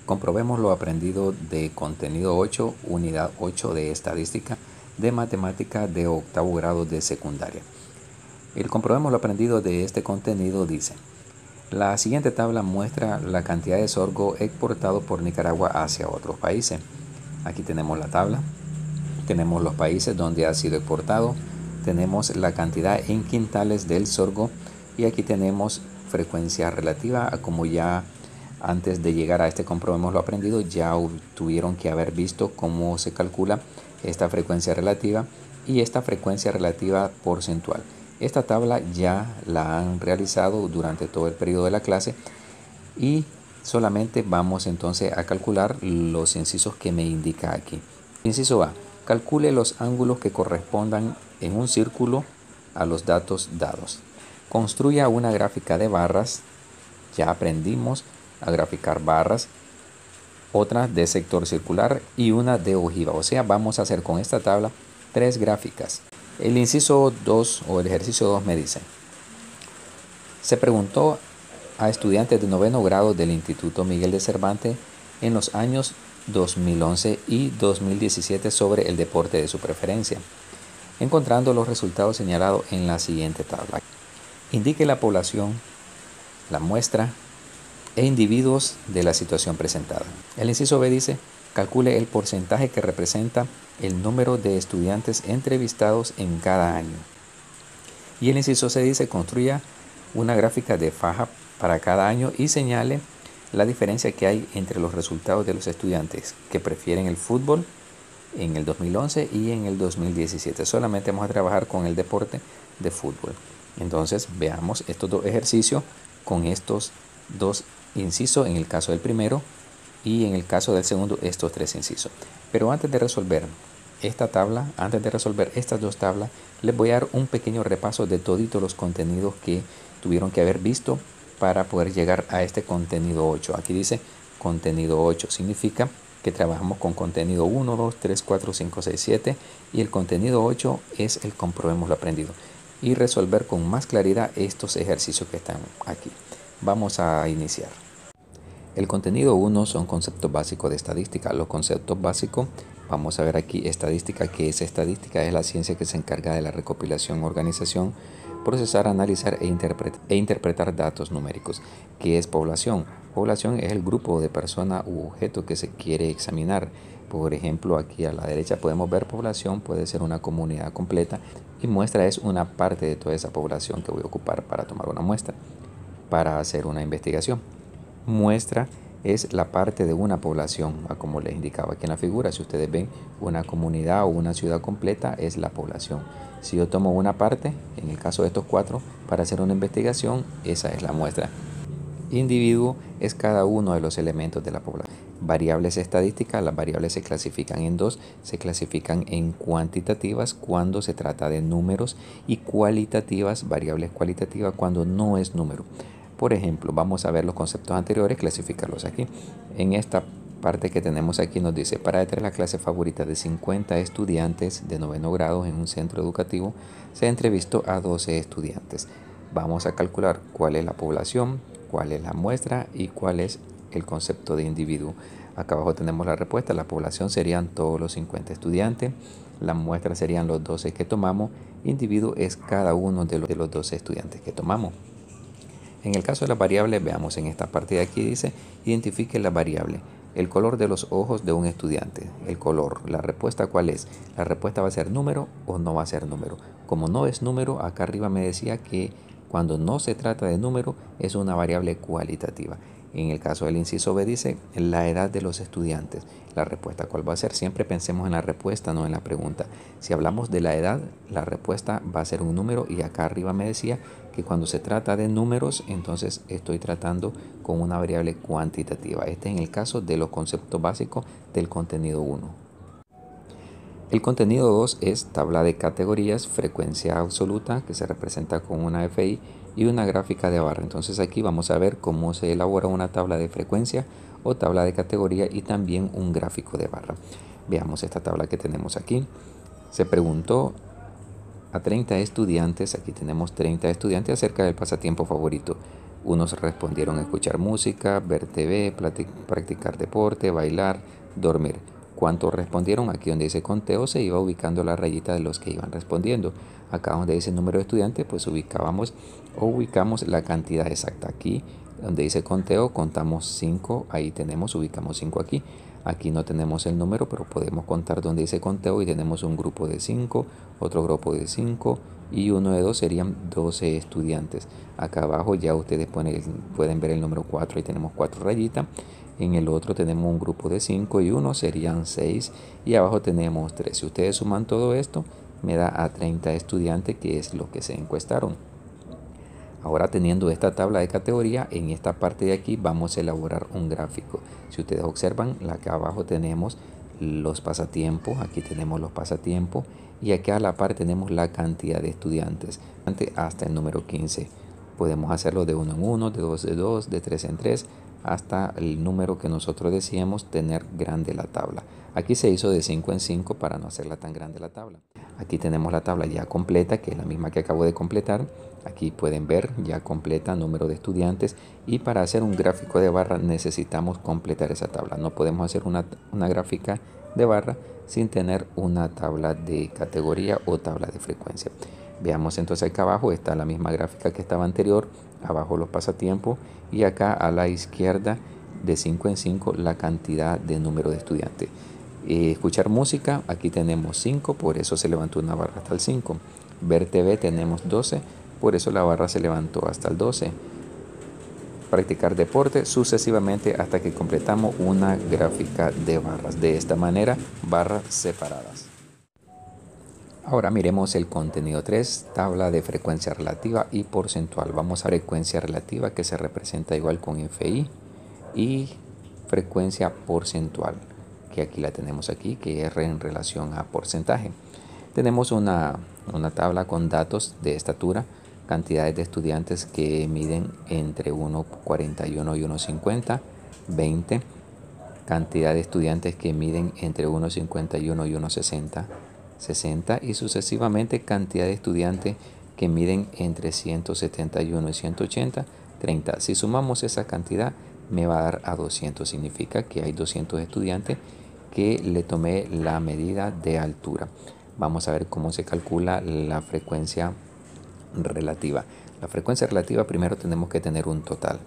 Comprobemos lo aprendido de contenido 8, unidad 8 de estadística de matemática de octavo grado de secundaria. El comprobemos lo aprendido de este contenido dice: la siguiente tabla muestra la cantidad de sorgo exportado por Nicaragua hacia otros países. Aquí tenemos la tabla, tenemos los países donde ha sido exportado, tenemos la cantidad en quintales del sorgo y aquí tenemos frecuencia relativa a como ya antes de llegar a este comprobemos lo aprendido ya tuvieron que haber visto cómo se calcula esta frecuencia relativa y esta frecuencia relativa porcentual. Esta tabla ya la han realizado durante todo el periodo de la clase y solamente vamos entonces a calcular los incisos que me indica aquí. Inciso A. Calcule los ángulos que correspondan en un círculo a los datos dados. Construya una gráfica de barras. Ya aprendimos a graficar barras, otra de sector circular y una de ojiva. O sea, vamos a hacer con esta tabla 3 gráficas. El inciso 2 o el ejercicio 2 me dice: se preguntó a estudiantes de noveno grado del Instituto Miguel de Cervantes en los años 2011 y 2017 sobre el deporte de su preferencia, encontrando los resultados señalados en la siguiente tabla. Indique la población, la muestra e individuos de la situación presentada. El inciso B dice: calcule el porcentaje que representa el número de estudiantes entrevistados en cada año. Y el inciso C dice: construya una gráfica de faja para cada año y señale la diferencia que hay entre los resultados de los estudiantes que prefieren el fútbol en el 2011 y en el 2017. Solamente vamos a trabajar con el deporte de fútbol. Entonces veamos estos dos ejercicios con estos dos incisos en el caso del primero y en el caso del segundo estos 3 incisos. Pero antes de resolver esta tabla, antes de resolver estas 2 tablas, les voy a dar un pequeño repaso de toditos los contenidos que tuvieron que haber visto para poder llegar a este contenido 8. Aquí dice contenido 8, significa que trabajamos con contenido 1, 2, 3, 4, 5, 6, 7 y el contenido 8 es el comprobemos lo aprendido y resolver con más claridad estos ejercicios que están aquí. Vamos a iniciar. El contenido 1 son conceptos básicos de estadística. Los conceptos básicos, vamos a ver aquí estadística. ¿Qué es estadística? Es la ciencia que se encarga de la recopilación, organización, procesar, analizar e interpretar datos numéricos. ¿Qué es población? Población es el grupo de personas u objetos que se quiere examinar. Por ejemplo, aquí a la derecha podemos ver población, puede ser una comunidad completa y muestra es una parte de toda esa población que voy a ocupar para tomar una muestra, para hacer una investigación. Muestra es la parte de una población, como les indicaba aquí en la figura. Si ustedes ven una comunidad o una ciudad completa es la población. Si yo tomo una parte, en el caso de estos 4, para hacer una investigación, esa es la muestra. Individuo es cada uno de los elementos de la población. Variables estadísticas, las variables se clasifican en 2, se clasifican en cuantitativas cuando se trata de números y cualitativas, variables cualitativas cuando no es número. Por ejemplo, vamos a ver los conceptos anteriores, clasificarlos aquí. En esta parte que tenemos aquí nos dice: para determinar la clase favorita de 50 estudiantes de noveno grado en un centro educativo, se entrevistó a 12 estudiantes. Vamos a calcular cuál es la población, cuál es la muestra y cuál es el concepto de individuo. Acá abajo tenemos la respuesta. La población serían todos los 50 estudiantes, la muestra serían los 12 que tomamos, individuo es cada uno de los 12 estudiantes que tomamos. En el caso de las variables, veamos en esta parte de aquí dice: identifique la variable. El color de los ojos de un estudiante. El color. La respuesta, ¿cuál es? La respuesta va a ser número o no va a ser número. Como no es número, acá arriba me decía que cuando no se trata de número es una variable cualitativa. En el caso del inciso B dice la edad de los estudiantes. La respuesta, ¿cuál va a ser? Siempre pensemos en la respuesta, no en la pregunta. Si hablamos de la edad, la respuesta va a ser un número y acá arriba me decía que cuando se trata de números, entonces estoy tratando con una variable cuantitativa. Este es en el caso de los conceptos básicos del contenido 1. El contenido 2 es tabla de categorías, frecuencia absoluta, que se representa con una FI, y una gráfica de barra. Entonces aquí vamos a ver cómo se elabora una tabla de frecuencia o tabla de categoría y también un gráfico de barra. Veamos esta tabla que tenemos aquí. Se preguntó a 30 estudiantes, aquí tenemos 30 estudiantes acerca del pasatiempo favorito. Unos respondieron escuchar música, ver TV, practicar deporte, bailar, dormir. ¿Cuántos respondieron? Aquí donde dice conteo se iba ubicando la rayita de los que iban respondiendo. Acá donde dice número de estudiantes, pues ubicamos la cantidad exacta. Aquí donde dice conteo, contamos 5, ahí ubicamos 5 aquí. Aquí no tenemos el número, pero podemos contar donde dice conteo y tenemos un grupo de 5, otro grupo de 5 y uno de 2 serían 12 estudiantes. Acá abajo ya ustedes pueden ver el número 4, ahí tenemos 4 rayitas. En el otro tenemos un grupo de 5 y 1 serían 6 y abajo tenemos 3. Si ustedes suman todo esto, me da a 30 estudiantes, que es lo que se encuestaron. Ahora, teniendo esta tabla de categoría, en esta parte de aquí vamos a elaborar un gráfico. Si ustedes observan, acá abajo tenemos los pasatiempos, aquí tenemos los pasatiempos y aquí a la par tenemos la cantidad de estudiantes hasta el número 15. Podemos hacerlo de 1 en 1, de 2 en 2, de 3 en 3, hasta el número que nosotros decíamos tener grande la tabla. Aquí se hizo de 5 en 5 para no hacerla tan grande la tabla. Aquí tenemos la tabla ya completa, que es la misma que acabo de completar. Aquí pueden ver ya completa número de estudiantes, y para hacer un gráfico de barra necesitamos completar esa tabla. No podemos hacer una gráfica de barra sin tener una tabla de categoría o tabla de frecuencia. Veamos entonces, acá abajo está la misma gráfica que estaba anterior, abajo los pasatiempos y acá a la izquierda de 5 en 5 la cantidad de número de estudiantes. Escuchar música, aquí tenemos 5, por eso se levantó una barra hasta el 5. Ver TV tenemos 12, por eso la barra se levantó hasta el 12. Practicar deporte, sucesivamente hasta que completamos una gráfica de barras. De esta manera, barras separadas. Ahora miremos el contenido 3, tabla de frecuencia relativa y porcentual. Vamos a frecuencia relativa, que se representa igual con FI, y frecuencia porcentual, que aquí la tenemos aquí, que es en relación a porcentaje. Tenemos una tabla con datos de estatura, cantidades de estudiantes que miden entre 1,41 y 1,50, 20. Cantidad de estudiantes que miden entre 1,51 y 1,60, 60, y sucesivamente cantidad de estudiantes que miden entre 171 y 180, 30. Si sumamos esa cantidad me va a dar a 200, significa que hay 200 estudiantes que le tomé la medida de altura. Vamos a ver cómo se calcula la frecuencia relativa. La frecuencia relativa, primero tenemos que tener un total.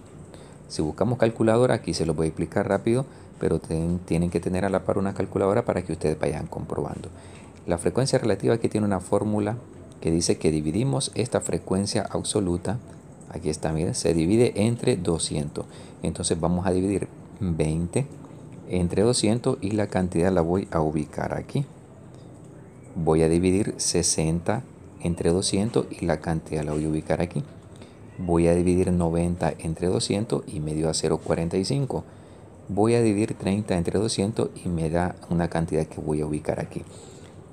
Si buscamos calculadora, aquí se lo voy a explicar rápido, pero tienen que tener a la par una calculadora para que ustedes vayan comprobando. La frecuencia relativa aquí tiene una fórmula que dice que dividimos esta frecuencia absoluta, aquí está, miren, se divide entre 200. Entonces vamos a dividir 20 entre 200 y la cantidad la voy a ubicar aquí. Voy a dividir 60 entre 200 y la cantidad la voy a ubicar aquí. Voy a dividir 90 entre 200 y me dio a 0,45. Voy a dividir 30 entre 200 y me da una cantidad que voy a ubicar aquí,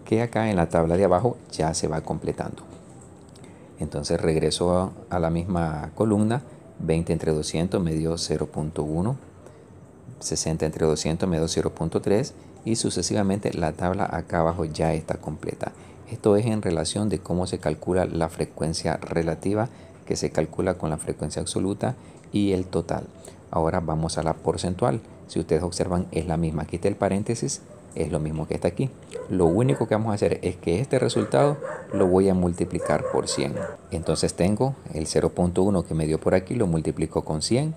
que acá en la tabla de abajo ya se va completando. Entonces regreso a la misma columna. 20 entre 200 me dio 0,1. 60 entre 200 me dio 0,3 y sucesivamente la tabla acá abajo ya está completa. Esto es en relación de cómo se calcula la frecuencia relativa, que se calcula con la frecuencia absoluta y el total. Ahora vamos a la porcentual. Si ustedes observan, es la misma. Aquí está el paréntesis, es lo mismo que está aquí. Lo único que vamos a hacer es que este resultado lo voy a multiplicar por 100. Entonces tengo el 0,1 que me dio por aquí, lo multiplico con 100.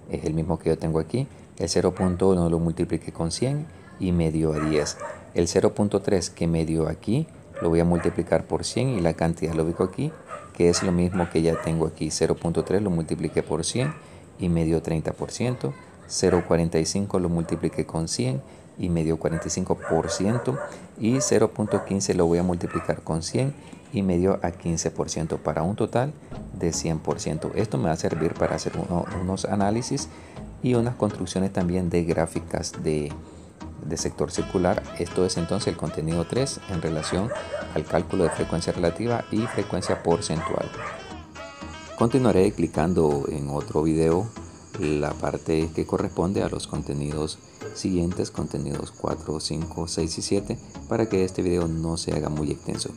Es el mismo que yo tengo aquí. El 0,1 lo multipliqué con 100 y me dio a 10. El 0,3 que me dio aquí lo voy a multiplicar por 100 y la cantidad lo ubico aquí, que es lo mismo que ya tengo aquí. 0,3 lo multipliqué por 100 y me dio 30%. 0,45 lo multipliqué con 100 y me dio 45%. Y 0,15 lo voy a multiplicar con 100 y me dio a 15%, para un total de 100%. Esto me va a servir para hacer unos análisis y unas construcciones también de gráficas de sector circular. Esto es entonces el contenido 3 en relación al cálculo de frecuencia relativa y frecuencia porcentual. Continuaré explicando en otro video la parte que corresponde a los contenidos siguientes, contenidos 4, 5, 6 y 7, para que este video no se haga muy extenso.